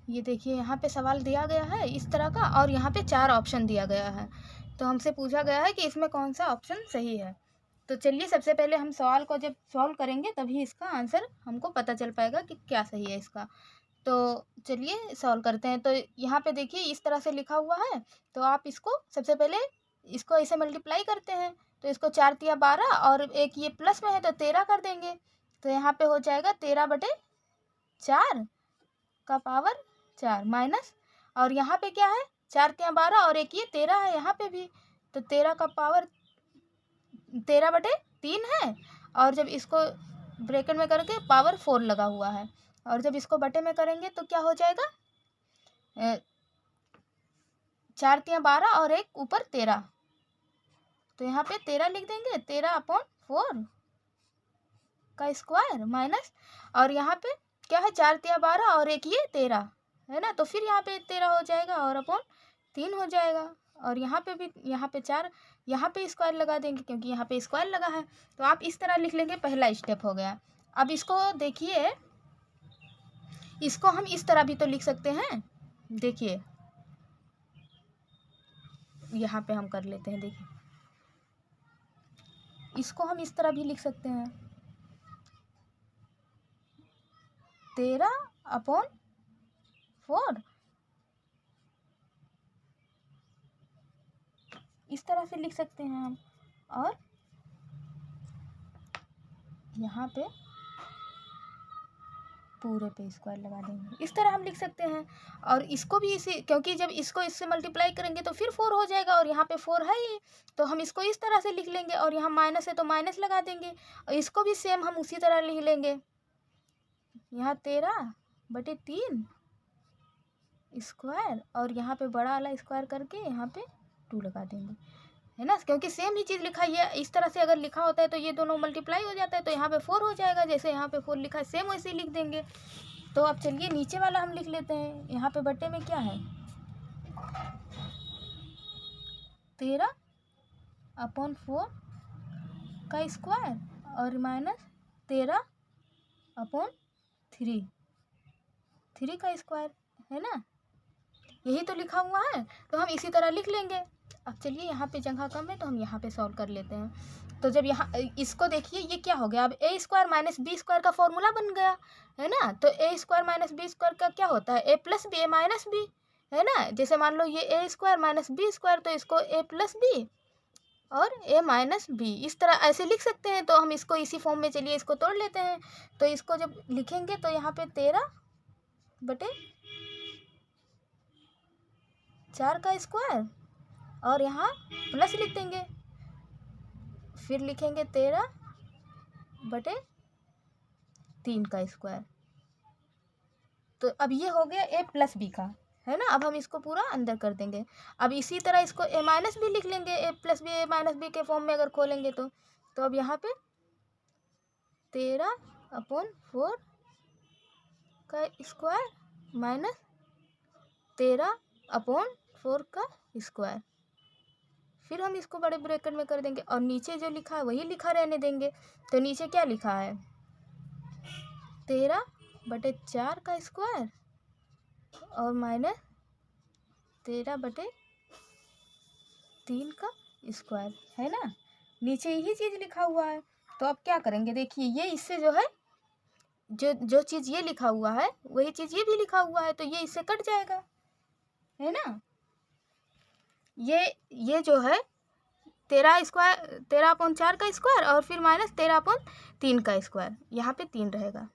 ये देखिए यहाँ पे सवाल दिया गया है इस तरह का, और यहाँ पे 4 ऑप्शन दिया गया है। तो हमसे पूछा गया है कि इसमें कौन सा ऑप्शन सही है। तो चलिए सबसे पहले हम सवाल को जब सॉल्व करेंगे तभी इसका आंसर हमको पता चल पाएगा कि क्या सही है इसका। तो चलिए सॉल्व करते हैं। तो यहाँ पे देखिए इस तरह से लिखा हुआ है, तो आप इसको सबसे पहले इसको ऐसे मल्टीप्लाई करते हैं। तो इसको 4 तिया 12 और एक ये प्लस में है तो 13 कर देंगे। तो यहाँ पे हो जाएगा 13/4 का पावर 4 माइनस, और यहाँ पे क्या है 4 तिया 12 और एक ये 13 है यहाँ पे भी, तो 13 का पावर 13/3 है। और जब इसको ब्रैकेट में करके पावर 4 लगा हुआ है, और जब इसको बटे में करेंगे तो क्या हो जाएगा 4 तिया 12 और एक ऊपर 13, तो यहाँ पे 13 लिख देंगे, 13/4 का स्क्वायर माइनस, और यहाँ पे क्या है 4 तिया 12 और एक ये 13 है ना, तो फिर यहाँ पे 13 हो जाएगा और अपॉन 3 हो जाएगा। और यहाँ पे भी यहाँ पे 4, यहाँ पे स्क्वायर लगा देंगे क्योंकि यहाँ पे स्क्वायर लगा है। तो आप इस तरह लिख लेंगे, पहला स्टेप हो गया। अब इसको देखिए, इसको हम इस तरह भी तो लिख सकते हैं। देखिए यहाँ पे हम कर लेते हैं, देखिए इसको हम इस तरह भी लिख सकते हैं 13/4, इस तरह से लिख सकते हैं हम। और यहाँ पे पूरे पे स्क्वायर लगा देंगे, इस तरह हम लिख सकते हैं। और इसको भी इसी, क्योंकि जब इसको इससे मल्टीप्लाई करेंगे तो फिर 4 हो जाएगा, और यहाँ पे 4 है ही, तो हम इसको इस तरह से लिख लेंगे। और यहाँ माइनस है तो माइनस लगा देंगे, और इसको भी सेम हम उसी तरह लिख लेंगे। यहाँ 13/3 स्क्वायर, और यहाँ पे बड़ा वाला स्क्वायर करके यहाँ पे 2 लगा देंगे, है ना, क्योंकि सेम ही चीज़ लिखा है। इस तरह से अगर लिखा होता है तो ये दोनों मल्टीप्लाई हो जाता है, तो यहाँ पे 4 हो जाएगा। जैसे यहाँ पे 4 लिखा है सेम वैसे ही लिख देंगे। तो अब चलिए नीचे वाला हम लिख लेते हैं। यहाँ पे बट्टे में क्या है 13/4 का स्क्वायर और माइनस 13/3 का स्क्वायर, है ना, यही तो लिखा हुआ है। तो हम इसी तरह लिख लेंगे। अब चलिए यहाँ पे जगह कम है तो हम यहाँ पे सॉल्व कर लेते हैं। तो जब यहाँ इसको देखिए ये क्या हो गया, अब a square minus B square का फॉर्मूला बन गया, है ना। तो a square minus B square का क्या होता है, a plus B, a minus B, है ना। जैसे मान लो ये a square minus B square, तो इसको a प्लस बी और a माइनस बी, इस तरह ऐसे लिख सकते हैं। तो हम इसको इसी फॉर्म में, चलिए इसको तोड़ लेते हैं। तो इसको जब लिखेंगे तो यहाँ पे 13/4 का स्क्वायर, और यहाँ प्लस लिख देंगे, फिर लिखेंगे 13/3 का स्क्वायर। तो अब ये हो गया a प्लस बी का, है ना। अब हम इसको पूरा अंदर कर देंगे। अब इसी तरह इसको a माइनस बी लिख लेंगे, a plus B a minus B के फॉर्म में अगर खोलेंगे तो अब यहाँ पे 13/4 का स्क्वायर माइनस 13/4 का स्क्वायर, फिर हम इसको बड़े ब्रैकेट में कर देंगे, और नीचे जो लिखा है वही लिखा रहने देंगे। तो नीचे क्या लिखा है 13/4 का स्क्वायर और माइनस 13/3 का स्क्वायर, है ना, नीचे यही चीज़ लिखा हुआ है। तो अब क्या करेंगे, देखिए ये इससे जो है जो चीज़ ये लिखा हुआ है वही चीज़ ये भी लिखा हुआ है, तो ये इससे कट जाएगा, है ना। ये जो है 13/4 का स्क्वायर और फिर माइनस 13/3 का स्क्वायर, यहाँ पे 3 रहेगा।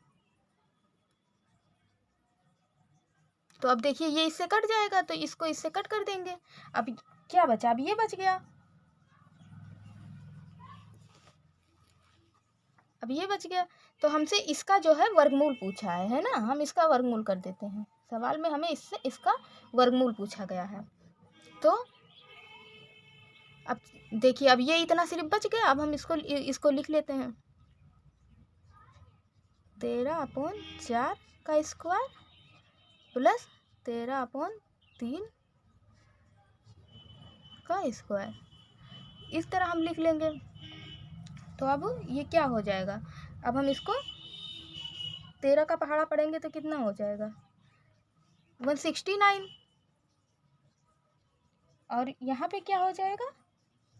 तो अब देखिए ये इससे कट जाएगा, तो इसको इससे कट कर देंगे। अब क्या बचा, अब ये बच गया, अब ये बच गया। तो हमसे इसका जो है वर्गमूल पूछा है ना, हम इसका वर्गमूल कर देते हैं। सवाल में हमें इससे इसका वर्गमूल पूछा गया है। तो अब देखिए, अब ये इतना सिर्फ बच गया। अब हम इसको लिख लेते हैं 13/4 का स्क्वायर प्लस 13/3 का स्क्वायर, इस तरह हम लिख लेंगे। तो अब ये क्या हो जाएगा, अब हम इसको 13 का पहाड़ा पढ़ेंगे तो कितना हो जाएगा 169 और यहाँ पे क्या हो जाएगा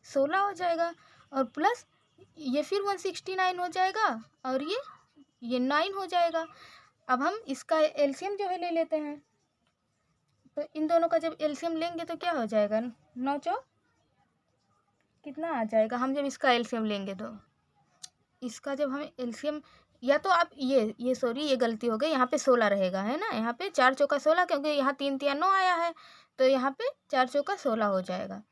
16 हो जाएगा और प्लस ये फिर 169 हो जाएगा और ये 9 हो जाएगा। अब हम इसका एलसीएम जो है ले लेते हैं। तो इन दोनों का जब एलसीएम लेंगे तो क्या हो जाएगा 9 चौक कितना आ जाएगा। हम जब इसका एलसीएम लेंगे तो इसका जब हम एलसीएम या तो आप ये सॉरी ये गलती हो गई, यहाँ पे 16 रहेगा है ना, यहाँ पे 4 चौका 16 क्योंकि यहाँ 3 तिया 9 आया है तो यहाँ पे 4 चौका 16 हो जाएगा।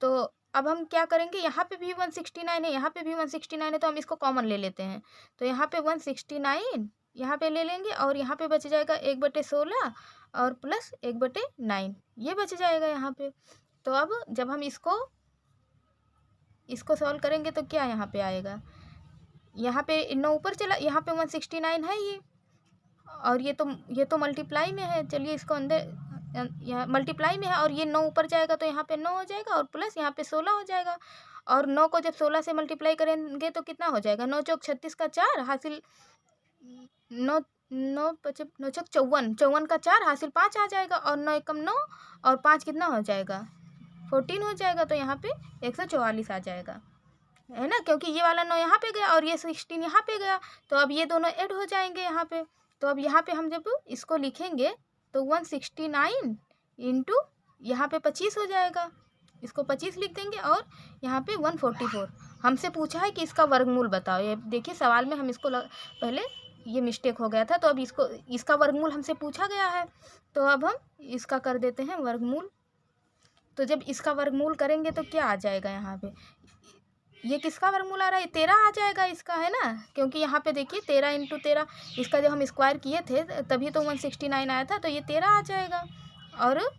तो अब हम क्या करेंगे, यहाँ पे भी 169 है, यहाँ पे भी 169 है तो हम इसको कॉमन ले लेते हैं। तो यहाँ पे 169 यहाँ पे ले लेंगे और यहाँ पे बच जाएगा 1/16 और प्लस 1/9 ये बच जाएगा यहाँ पे। तो अब जब हम इसको सॉल्व करेंगे तो क्या यहाँ पे आएगा, यहाँ पे 9 ऊपर चला, यहाँ पे 169 है ये और ये तो मल्टीप्लाई में है। चलिए इसको अंदर यहाँ मल्टीप्लाई में है और ये 9 ऊपर जाएगा तो यहाँ पे 9 हो जाएगा और प्लस यहाँ पे 16 हो जाएगा। और 9 को जब 16 से मल्टीप्लाई करेंगे तो कितना हो जाएगा 9 चौक 36 का 4 हासिल 9 9 चौक 54 का 4 हासिल 5 आ जाएगा और 9 एकम 9 और 5 कितना हो जाएगा 14 हो जाएगा। तो यहाँ पे 144 आ जाएगा है ना, क्योंकि ये वाला 9 यहाँ पे गया और ये 16 यहाँ पे गया तो अब ये दोनों ऐड हो जाएंगे यहाँ पे। तो अब यहाँ पे हम जब इसको लिखेंगे तो 169 इंटू यहाँ पे 25 हो जाएगा, इसको 25 लिख देंगे और यहाँ पे 144। हमसे पूछा है कि इसका वर्गमूल बताओ। ये देखिए सवाल में हम इसको पहले ये मिस्टेक हो गया था तो अब इसका वर्गमूल हमसे पूछा गया है तो अब हम इसका कर देते हैं वर्गमूल। तो जब इसका वर्गमूल करेंगे तो क्या आ जाएगा, यहाँ पे ये किसका वर्गमूल आ रहा है 13 आ जाएगा इसका है ना, क्योंकि यहाँ पे देखिए 13 इंटू 13 इसका जब हम स्क्वायर किए थे तभी तो 169 आया था तो ये 13 आ जाएगा और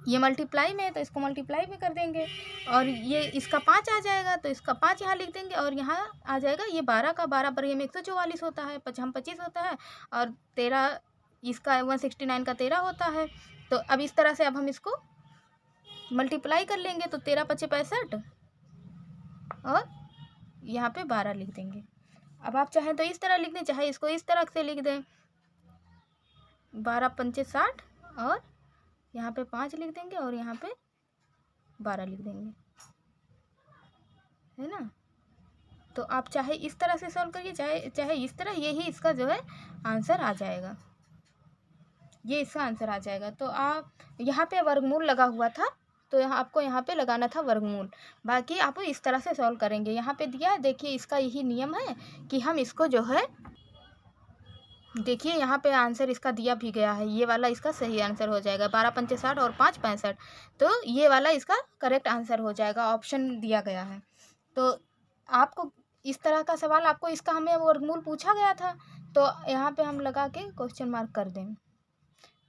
ये मल्टीप्लाई में है तो इसको मल्टीप्लाई में कर देंगे और ये इसका 5 आ जाएगा तो इसका 5 यहाँ लिख देंगे और यहाँ आ जाएगा ये 12 का 12 पर ये में 144 होता है, 25 होता है और 13 इसका 169 का 13 होता है। तो अब इस तरह से अब हम इसको मल्टीप्लाई कर लेंगे तो 13 × 5 = 65 और यहाँ पे 12 लिख देंगे। अब आप चाहें तो इस तरह लिख दें, चाहे इसको इस तरह से लिख दें 12 × 5 = 60 और यहाँ पे 5 लिख देंगे और यहाँ पे 12 लिख देंगे है ना। तो आप चाहे इस तरह से सॉल्व करिए चाहे इस तरह, यही इसका जो है आंसर आ जाएगा, ये इसका आंसर आ जाएगा। तो आप यहाँ पे वर्गमूल लगा हुआ था तो आपको यहाँ पे लगाना था वर्गमूल, बाकी आप इस तरह से सॉल्व करेंगे। यहाँ पे दिया देखिए इसका यही नियम है कि हम इसको जो है देखिए यहाँ पे आंसर इसका दिया भी गया है, ये वाला इसका सही आंसर हो जाएगा 12 × 5 = 60 और 5 × 65 तो ये वाला इसका करेक्ट आंसर हो जाएगा, ऑप्शन दिया गया है। तो आपको इस तरह का सवाल आपको इसका हमें वर्गमूल पूछा गया था तो यहाँ पे हम लगा के क्वेश्चन मार्क कर दें।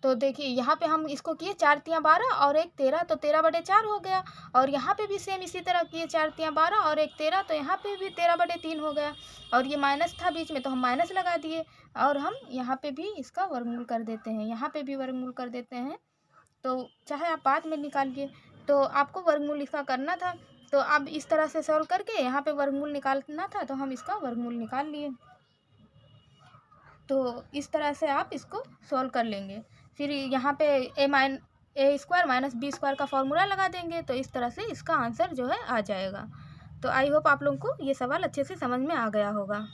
तो देखिए यहाँ पे हम इसको किए 4 × 12 और 1 13 तो 13/4 हो गया और यहाँ पे भी सेम इसी तरह किए 4 × 12 और 1 13 तो यहाँ पे भी 13/3 हो गया और ये माइनस था बीच में तो हम माइनस लगा दिए और हम यहाँ पे भी इसका वर्गमूल कर देते हैं, यहाँ पे भी वर्गमूल कर देते हैं। तो चाहे आप बाद में निकालिए, तो आपको वर्गमूल इसका करना था तो अब इस तरह से सॉल्व करके यहाँ पे वर्गमूल निकालना था तो हम इसका वर्गमूल निकाल लिए। तो इस तरह से आप इसको सॉल्व कर लेंगे। फिर यहाँ पे a² - b² का फॉर्मूला लगा देंगे तो इस तरह से इसका आंसर जो है आ जाएगा। तो आई होप आप लोगों को ये सवाल अच्छे से समझ में आ गया होगा।